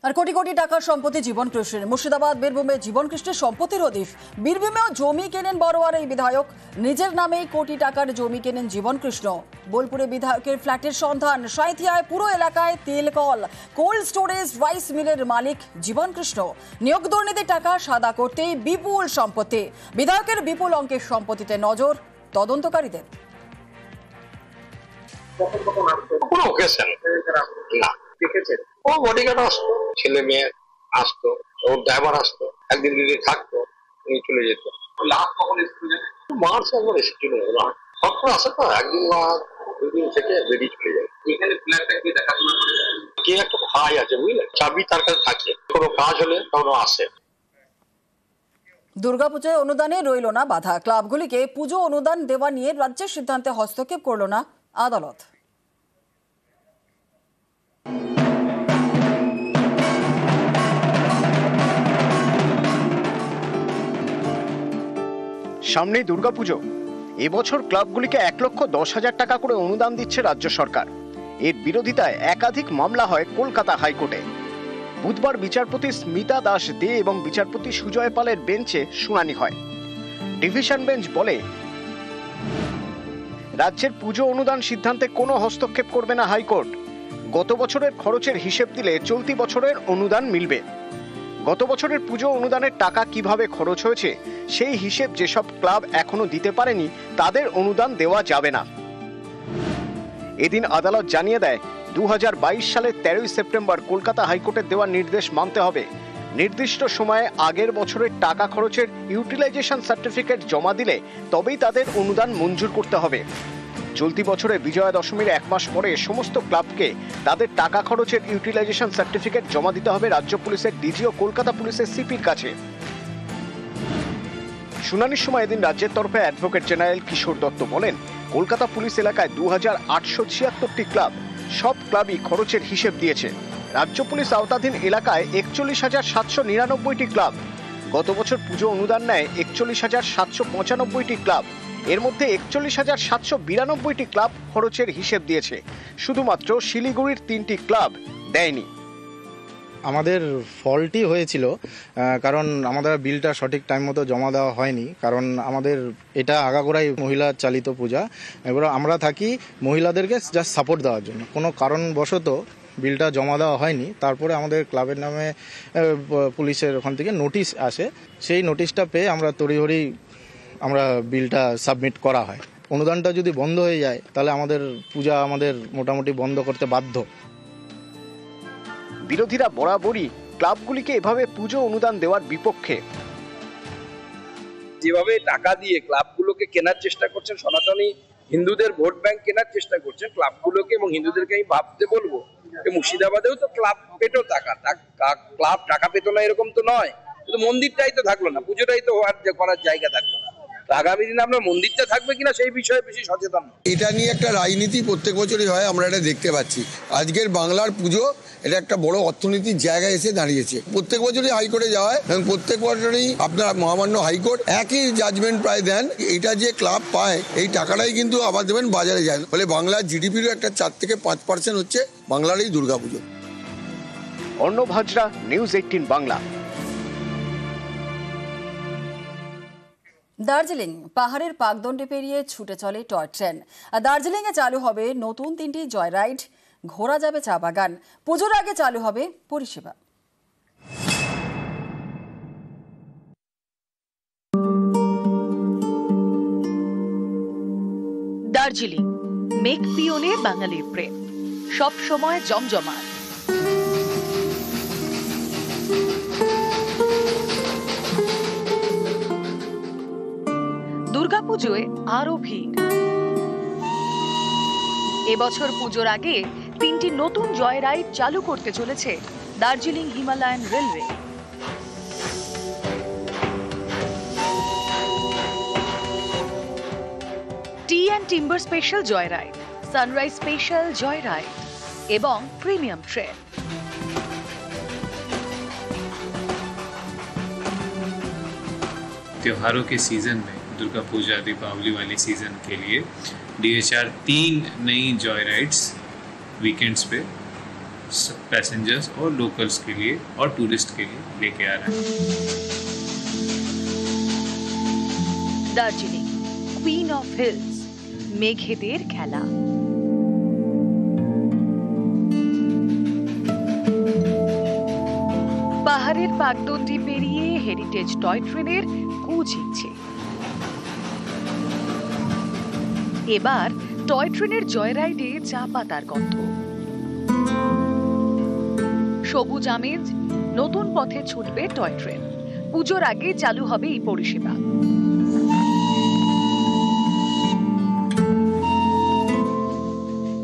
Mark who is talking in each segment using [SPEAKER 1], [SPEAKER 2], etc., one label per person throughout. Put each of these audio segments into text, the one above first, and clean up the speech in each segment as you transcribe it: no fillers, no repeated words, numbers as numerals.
[SPEAKER 1] আর কোটি কোটি টাকার সম্পত্তি জীবন কৃষ্ণের। মুর্শিদাবাদ বীরভূমে জীবন কৃষ্ণের সম্পত্তির হদিশ। বীরভূমেও জমি কেনেন বড়োয়ার এই বিধায়ক। নিজের নামেই কোটি টাকার জমি কেনেন জীবন কৃষ্ণ। বোলপুরে বিধায়কের ফ্ল্যাটের সন্ধান। সাঁইথিয়ায় পুরো এলাকায় তেল কল, কোল্ড স্টোরেজ, রাইস মিলের মালিক জীবন কৃষ্ণ। নিয়োগ দুর্নীতির টাকা সাদা করতেই বিপুল সম্পত্তি। বিধায়কের বিপুল অঙ্কের সম্পত্তিতে নজর তদন্তকারীদের।
[SPEAKER 2] ও বডিগার্ড আসতো, ছেলে মেয়ে আসতো, ওর ড্রাইভার আসতো, একদিন দিদি থাকতো, উনি চলে যেত। লাস্ট কখন এসেছিল? মার্চ একবার এসেছিল। সব আসে তো, একদিন বা দুদিন থেকে বেরিয়ে চলে যায়। এখানে ফ্ল্যাটটা কি দেখাশোনা করে? কে একটা ভাই আছে বুঝলেন, চাবি তার কাছে থাকে, কোনো কাজ হলে তখন আসে।
[SPEAKER 1] দুর্গাপুজোয় অনুদানে রইল না বাধা। ক্লাবগুলিকে পুজো অনুদান দেওয়া নিয়ে রাজ্যের সিদ্ধান্তে হস্তক্ষেপ করল না আদালত।
[SPEAKER 3] সামনেই দুর্গাপুজো। এবছর ক্লাবগুলিকে 1,10,000 টাকা করে অনুদান দিচ্ছে রাজ্য সরকার। এর বিরোধিতায় একাধিক মামলা হয় কলকাতা হাইকোর্টে। বুধবার বিচারপতি স্মিতা দাস দে এবং বিচারপতি সুজয় পালের বেঞ্চে শুনানি হয়। ডিভিশন বেঞ্চ বলে, রাজ্যের পুজো অনুদান সিদ্ধান্তে কোনো হস্তক্ষেপ করবে না হাইকোর্ট। গত বছরের খরচের হিসেব দিলে চলতি বছরের অনুদান মিলবে। গত বছরের পুজো অনুদানের টাকা কিভাবে খরচ হয়েছে সেই হিসেব যেসব ক্লাব এখনো দিতে পারেনি তাদের অনুদান দেওয়া যাবে না। এদিন আদালত জানিয়ে দেয়, 2022 সালের 13 সেপ্টেম্বর কলকাতা হাইকোর্টের দেওয়া নির্দেশ মানতে হবে। নির্দিষ্ট সময়ে আগের বছরের টাকা খরচের ইউটিলাইজেশন সার্টিফিকেট জমা দিলে তবেই তাদের অনুদান মঞ্জুর করতে হবে। চলতি বছরে বিজয়া দশমীর 1 মাস পরে সমস্ত ক্লাবকে তাদের টাকা খরচের ইউটিলাইজেশন সার্টিফিকেট জমা দিতে হবে রাজ্য পুলিশের ডিজি ও কলকাতা পুলিশের সিপির কাছে। শুনানির সময় এদিন রাজ্যের তরফে অ্যাডভোকেট জেনারেল কিশোর দত্ত বলেন, কলকাতা পুলিশ এলাকায় 2876টি ক্লাব, সব ক্লাবই খরচের হিসেব দিয়েছে। রাজ্য পুলিশ আওতাধীন এলাকায় 41,799টি ক্লাব। গত বছর পুজো অনুদান নেয় 41,795টি ক্লাব। এর মধ্যে 41,792টি ক্লাব খরচের হিসেব দিয়েছে। শুধুমাত্র শিলিগুড়ির 3টি ক্লাব দেয়নি।
[SPEAKER 4] আমাদের ফল্টই হয়েছিল, কারণ আমাদের বিলটা সঠিক টাইম মতো জমা দেওয়া হয়নি। কারণ আমাদের এটা আগাগোড়াই মহিলা চালিত পূজা। এবার আমরা থাকি মহিলাদেরকে জাস্ট সাপোর্ট দেওয়ার জন্য। কোনো কারণবশত বিলটা জমা দেওয়া হয়নি। তারপরে আমাদের ক্লাবের নামে পুলিশের ওখান থেকে নোটিশ আসে। সেই নোটিশটা পেয়ে আমরা তড়িঘড়ি আমরা বিলটা সাবমিট করা হয়। অনুদানটা যদি বন্ধ হয়ে যায় তাহলে আমাদের পূজা আমাদের মোটামুটি বন্ধ করতে বাধ্য।
[SPEAKER 3] বিরোধীরা বরাবরই ক্লাবগুলিকে এভাবে পুজো অনুদান দেওয়ার বিপক্ষে।
[SPEAKER 5] যেভাবে টাকা দিয়ে ক্লাবগুলোকে কেনার চেষ্টা করছেন, সনাতনী হিন্দুদের ভোট ব্যাংক কেনার চেষ্টা করছেন ক্লাবগুলোকে, এবং হিন্দুদেরকে আমি ভাবতে বলবো মুর্শিদাবাদেও তো ক্লাব পেতো টাকা, ক্লাব টাকা পেতো না এরকম তো নয়, কিন্তু মন্দিরটাই তো থাকলো না, পুজোটাই তো করার জায়গা থাকলো না। আগামী দিনে আমরা মন্দিরটা থাকবে কিনা সেই বিষয়ে বেশি সচেতন।
[SPEAKER 6] এটা নিয়ে একটা রাজনীতি প্রত্যেক বছরই হয়, আমরা এটা দেখতে পাচ্ছি। আজকের বাংলার পুজো এটা একটা বড় অর্থনীতির জায়গায় এসে দাঁড়িয়েছে। প্রত্যেক বছরই হাইকোর্টে যাওয়া হয় এবং প্রত্যেক বছরই আপনার মহামান্য হাইকোর্ট একই জাজমেন্ট প্রায় দেন। এটা যে ক্লাব পায় এই টাকাটাই কিন্তু আবার দেবেন বাজারে যায়। ফলে বাংলার জিডিপিরও একটা 4 থেকে 5% হচ্ছে বাংলার এই দুর্গাপুজো।
[SPEAKER 3] অর্ণব হাজরা, নিউজ 18 বাংলা।
[SPEAKER 1] দার্জিলিং পাহাড়ের পাকদণ্ডে পেরিয়ে ছুটে চলে টয় ট্রেন। দার্জিলিংয়ে চালু হবে নতুন 3টি জয় রাইড, ঘোরা যাবে চা বাগান। পুজোর আগে চালু হবে পরিষেবা।
[SPEAKER 7] দার্জিলিং মেঘ পিয়নে বাঙালির প্রেম, সব সময় জমজমাট। দুর্গাপুজোয় আরো ভিড়। এবছর পুজোর আগে 3টি নতুন জয় রাইড চালু করতে চলেছে Darjeeling Himalayan railway. Tea and timber special joy ride, sunrise special joy ride এবং প্রিমিয়াম ট্রেন।
[SPEAKER 8] त्योहारों के सीजन में दुर्गा पूजा दीपावली वाले सीजन के लिए DHR 3 नई जॉय राइड्स वीकेंड्स पे पैसेंजर्स और लोकल्स के लिए और टूरिस्ट के लिए लेके आ रहा है।
[SPEAKER 7] দার্জিলিং, কুইন অফ হিলস, মেঘেদের খেলা। পাহাড়ের পাকদণ্ডি পেরিয়ে হেরিটেজ টয় ট্রেনের কু ঝিকছে। এবার টয় ট্রেনের জয়রাইডে চা পাতার গন্ধ। সবুজ আমেজ, নতুন পথে ছুটবে টয় ট্রেন। পুজোর আগে চালু হবে এই পরিষেবা।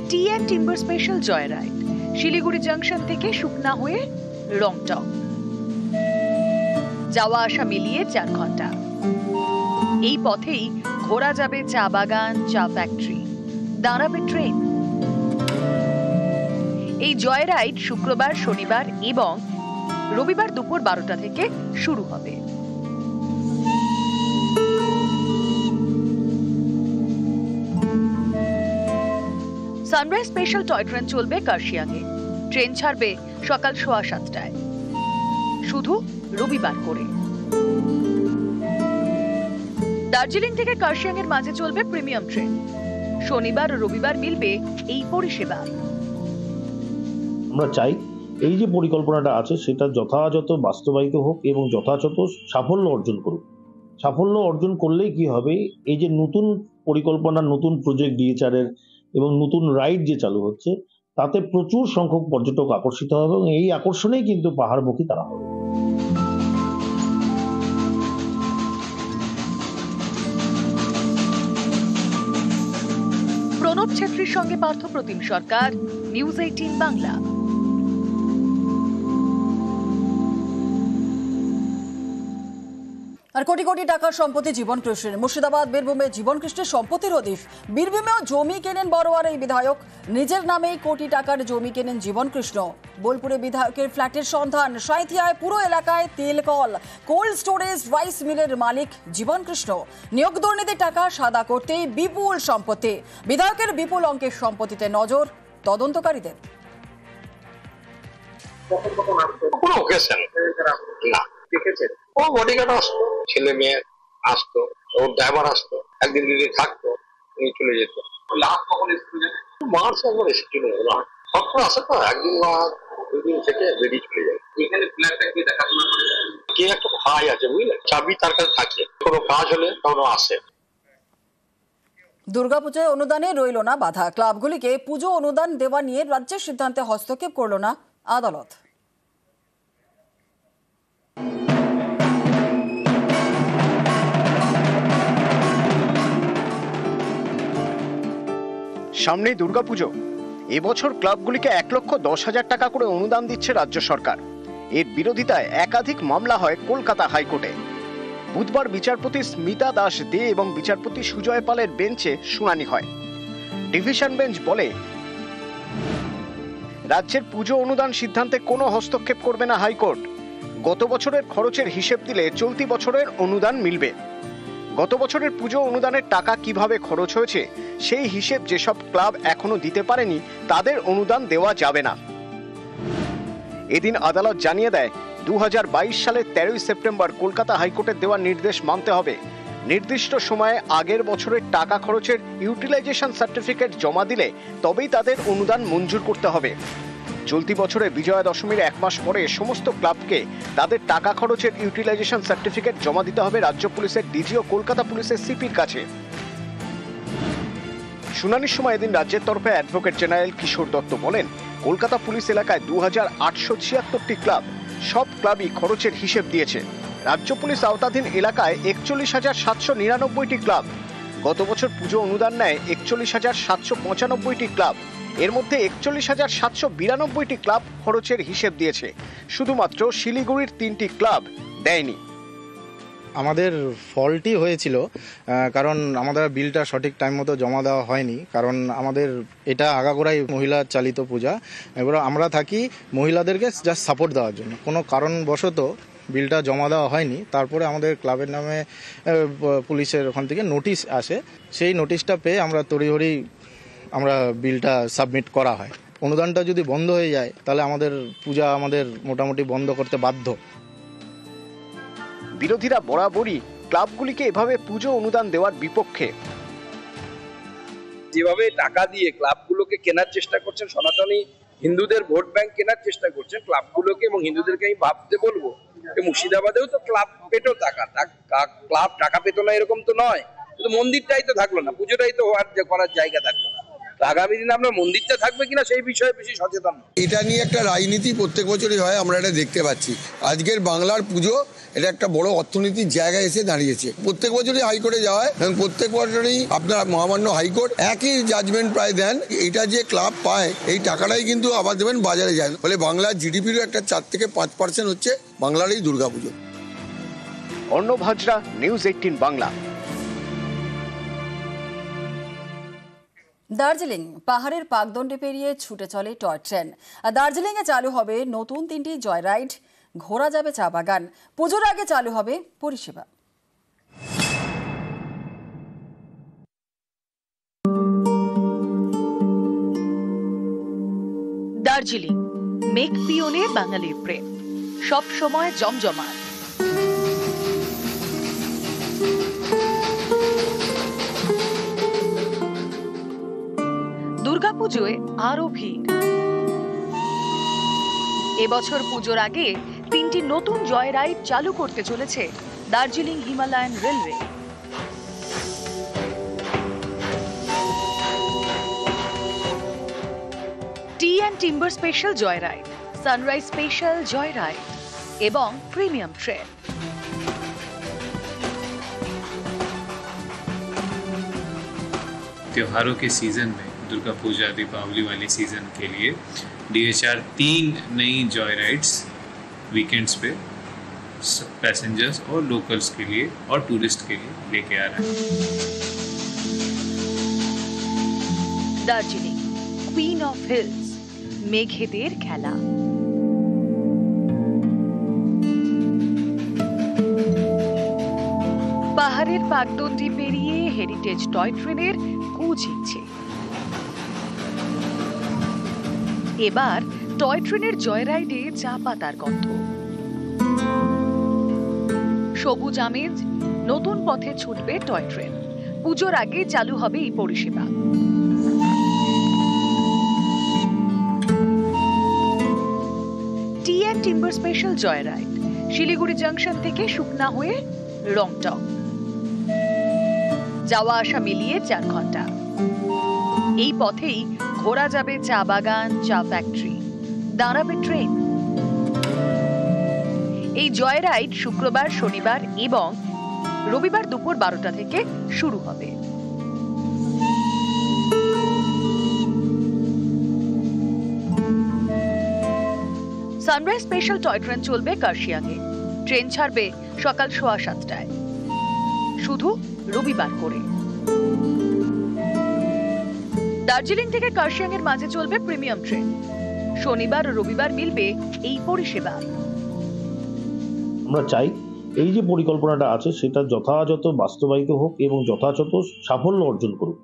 [SPEAKER 7] টিএন timber special joyride, Siliguri junction থেকে শুকনা হয়ে রংটং, যাওয়া আসা মিলিয়ে 4 ঘন্টা। এই পথেই ঘোরা যাবে চা বাগান, চা ফ্যাক্টরি, দাঁড়াবে ট্রেন। এই জয়রাইড শুক্রবার, শনিবার এবং রবিবার দুপুর 12টা থেকে শুরু হবে। সানরাইজ স্পেশাল টয় ট্রেন চলবে কার্শিয়াংয়ে। ট্রেন ছাড়বে সকাল 7:15টায়, শুধু রবিবার করে। দার্জিলিং থেকে কার্শিয়াং এর মাঝে চলবে প্রিমিয়াম ট্রেন। শনিবার ও রবিবার মিলবে এই পরিষেবা।
[SPEAKER 9] আমরা চাই এই যে পরিকল্পনাটা আছে সেটা যথাযথ বাস্তবায়িত হোক এবং যথাযথ সাফল্য অর্জন করুক। সাফল্য অর্জন করলেই কি হবে, এই যে নতুন পরিকল্পনা, নতুন প্রজেক্ট ডিএচআর-এর এবং নতুন রাইড যে চালু হচ্ছে, তাতে প্রচুর সংখ্যক পর্যটক আকর্ষিত হবে এবং এই আকর্ষণেই কিন্তু পাহাড়মুখী তারা হবে।
[SPEAKER 7] প্রণব ছেত্রীর সঙ্গে পার্থ প্রতিম সরকার, নিউজ 18 বাংলা।
[SPEAKER 1] আর কোটি কোটি টাকার সম্পত্তি জীবন কৃষ্ণের। মুর্শিদাবাদ বীরভূমে জীবন কৃষ্ণের সম্পত্তির হদিশ। বীরভূমেও জমি কেনেন বড়োয়ার এই বিধায়ক। নিজের নামেই কোটি টাকার জমি কেনেন জীবন কৃষ্ণ। বোলপুরে বিধায়কের ফ্ল্যাটের সন্ধান। সাঁইথিয়ায় পুরো এলাকায় তেল কল, কোল্ড স্টোরেজ, রাইস মিলের মালিক জীবন কৃষ্ণ। নিয়োগ দুর্নীতির টাকা সাদা করতেই বিপুল সম্পত্তি। বিধায়কের বিপুল অঙ্কের সম্পত্তিতে নজর তদন্তকারীদের।
[SPEAKER 2] কোনো ওকেশন না, দেখেছেন ও বডিগার্ড আসতো, ছেলে মেয়ে আসতো, ওর ড্রাইভার আসতো, একদিন দিদি থাকতো, উনি চলে যেত। লাস্ট কখন এসেছিল? মার্চ একবার এসেছিল। সবসময় আসে তো, একদিন বা 2 দিন থেকে বেরিয়ে চলে যায়। এখানে ফ্ল্যাটটা কে দেখাশোনা করে? কে একটা ভাই আছে বুঝলেন, চাবি তার কাছে থাকে, কোনো কাজ হলে তখন আসে।
[SPEAKER 1] দুর্গাপুজোয় অনুদানে রইল না বাধা। ক্লাবগুলিকে পুজো অনুদান দেওয়া নিয়ে রাজ্যের সিদ্ধান্তে হস্তক্ষেপ করল না আদালত।
[SPEAKER 3] সামনেই দুর্গাপুজো। এবছর ক্লাবগুলিকে 1,10,000 টাকা করে অনুদান দিচ্ছে রাজ্য সরকার। এর বিরোধিতায় একাধিক মামলা হয় কলকাতা হাইকোর্টে। বুধবার বিচারপতি স্মিতা দাস দে এবং বিচারপতি সুজয় পালের বেঞ্চে শুনানি হয়। ডিভিশন বেঞ্চ বলে, রাজ্যের পুজো অনুদান সিদ্ধান্তে কোনো হস্তক্ষেপ করবে না হাইকোর্ট। গত বছরের খরচের হিসেব দিলে চলতি বছরের অনুদান মিলবে। গত বছরের পুজো অনুদানের টাকা কিভাবে খরচ হয়েছে সেই হিসেব যেসব ক্লাব এখনো দিতে পারেনি তাদের অনুদান দেওয়া যাবে না। এদিন আদালত জানিয়ে দেয়, 2022 সালের 13 সেপ্টেম্বর কলকাতা হাইকোর্টের দেওয়া নির্দেশ মানতে হবে। নির্দিষ্ট সময়ে আগের বছরের টাকা খরচের ইউটিলাইজেশন সার্টিফিকেট জমা দিলে তবেই তাদের অনুদান মঞ্জুর করতে হবে। চলতি বছরে বিজয়া দশমীর 1 মাস পরে সমস্ত ক্লাবকে তাদের টাকা খরচের ইউটিলাইজেশন সার্টিফিকেট জমা দিতে হবে রাজ্য পুলিশের ডিজি ও কলকাতা পুলিশের সিপির কাছে। শুনানির সময় এদিন রাজ্যের তরফে অ্যাডভোকেট জেনারেল কিশোর দত্ত বলেন, কলকাতা পুলিশ এলাকায় 2876টি ক্লাব, সব ক্লাবই খরচের হিসেব দিয়েছে। রাজ্য পুলিশ আওতাধীন এলাকায় 41,799টি ক্লাব। গত বছর পুজো অনুদান নেয় 41,795টি ক্লাব। এর মধ্যে 41,792টি ক্লাব খরচের হিসেব দিয়েছে। শুধুমাত্র শিলিগুড়ির 3টি ক্লাব দেয়নি।
[SPEAKER 4] আমাদের ফল্টই হয়েছিল, কারণ আমাদের বিলটা সঠিক টাইম মতো জমা দেওয়া হয়নি। কারণ আমাদের এটা আগাগোড়াই মহিলা চালিত পূজা। এবার আমরা থাকি মহিলাদেরকে জাস্ট সাপোর্ট দেওয়ার জন্য। কোনো কারণবশত বিলটা জমা দেওয়া হয়নি। তারপরে আমাদের ক্লাবের নামে পুলিশের ওখান থেকে নোটিশ আসে। সেই নোটিশটা পেয়ে আমরা তড়িঘড়ি বিলটা সাবমিট করা হয়। অনুদানটা যদি বন্ধ হয়ে যায় তাহলে আমাদের পূজা আমাদের মোটামুটি বন্ধ করতে বাধ্য।
[SPEAKER 3] বিরোধীরা বরাবরই ক্লাবগুলিকে এভাবে পুজো অনুদান দেওয়ার বিপক্ষে।
[SPEAKER 5] যেভাবে টাকা দিয়ে ক্লাবগুলোকে কেনার চেষ্টা করছেন, সনাতনী হিন্দুদের ভোট ব্যাংক কেনার চেষ্টা করছেন ক্লাবগুলোকে, এবং হিন্দুদেরকে আমি ভাবতে বলবো মুর্শিদাবাদেও তো ক্লাব পেটো ক্লাব টাকা পেতো না এরকম তো নয়, কিন্তু মন্দিরটাই তো থাকলো না, পুজোটাই তো করার জায়গা থাকলো না। আগামী দিনে আপনার মন্দিরটা থাকবে কিনা সেই বিষয়ে বেশি সচেতন।
[SPEAKER 6] এটা নিয়ে একটা রাজনীতি প্রত্যেক বছরই হয়, আমরা এটা দেখতে পাচ্ছি। আজকের বাংলার পুজো এটা একটা বড় অর্থনীতির জায়গায় এসে দাঁড়িয়েছে। প্রত্যেক বছরই হাইকোর্টে যাওয়া হয় এবং প্রত্যেক বছরই আপনার মহামান্য হাইকোর্ট একই জাজমেন্ট প্রায় দেন। এটা যে ক্লাব পায় এই টাকাটাই কিন্তু আবার দেবেন বাজারে যায়, ফলে বাংলার জিডিপিরও একটা 4 থেকে 5% হচ্ছে বাংলার এই দুর্গাপুজো।
[SPEAKER 3] অর্ণব হাজরা, নিউজ 18 বাংলা।
[SPEAKER 1] দার্জিলিং পাহাড়ের পাকদণ্ডে পেরিয়ে ছুটে চলে টয় ট্রেন। দার্জিলিংয়ে চালু হবে নতুন 3টি জয় রাইড, ঘোরা যাবে চা বাগান। পুজোর আগে চালু হবে পরিষেবা।
[SPEAKER 7] দার্জিলিং মেঘ পিয়নে বাঙালির প্রেম, সব সময় জমজমাট। দুর্গাপুজোয় আরো ভিড়। এবছর পুজোর আগে 3টি নতুন জয় রাইড চালু করতে চলেছে Darjeeling Himalayan railway. Tea and timber special joy ride, sunrise special joy ride এবং প্রিমিয়াম ট্রেন।
[SPEAKER 8] त्योहारों के सीजन में दुर्गा पूजा दीपावली वाले सीजन के लिए DHR 3 नई जॉय राइड्स वीकेंड्स पे पैसेंजर्स और लोकल्स के लिए और टूरिस्ट के लिए लेके आ रहे हैं।
[SPEAKER 7] দার্জিলিং কুইন অফ হিলস, মেঘেদের খেলা। পাহাড়ের পাকদণ্ডি পেরিয়ে হেরিটেজ টয় ট্রেনের কুচ ইচ্ছে। এবার টয় ট্রেনের জয় রাইডে চা পাতার গন্ধ। সবুজ আমেজ, নতুন পথে ছুটবে টয় ট্রেন। পুজোর আগে চালু হবে এই পরিষেবা। Tea and timber special joy ride Siliguri junction থেকে শুকনা হয়ে রংটং, যাওয়া আসা মিলিয়ে 4 ঘন্টা। এই পথেই ঘোরা যাবে চা বাগান, চা ফ্যাক্টরি, দাঁড়াবে ট্রেন। এই জয় রাইড শুক্রবার, শনিবার এবং রবিবার দুপুর 12টা থেকে শুরু হবে। সানরাইজ স্পেশাল টয় ট্রেন চলবে কার্শিয়াংয়ে। ট্রেন ছাড়বে সকাল 7:15টায়, শুধু রবিবার করে। দার্জিলিং থেকে কার্শিয়াংয়ের মাঝে চলবে প্রিমিয়াম ট্রেন। শনিবার ও রবিবার মিলবে এই পরিষেবা।
[SPEAKER 9] আমরা চাই এই যে পরিকল্পনাটা আছে সেটা যথাযথ বাস্তবায়িত হোক এবং যথাযথ সাফল্য অর্জন করুক।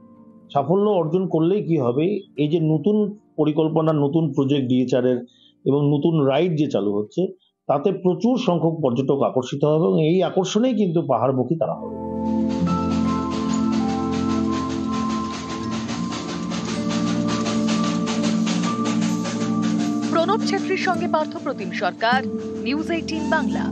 [SPEAKER 9] সাফল্য অর্জন করলেই কি হবে, এই যে নতুন পরিকল্পনা, নতুন প্রজেক্ট DHR এর এবং নতুন রাইড যে চালু হচ্ছে, তাতে প্রচুর সংখ্যক পর্যটক আকর্ষিত হবে এবং এই আকর্ষণেই কিন্তু পাহাড়মুখী তারা হবে।
[SPEAKER 7] প্রণব ছেত্রীর সঙ্গে পার্থ প্রতিম সরকার, নিউজ 18 বাংলা।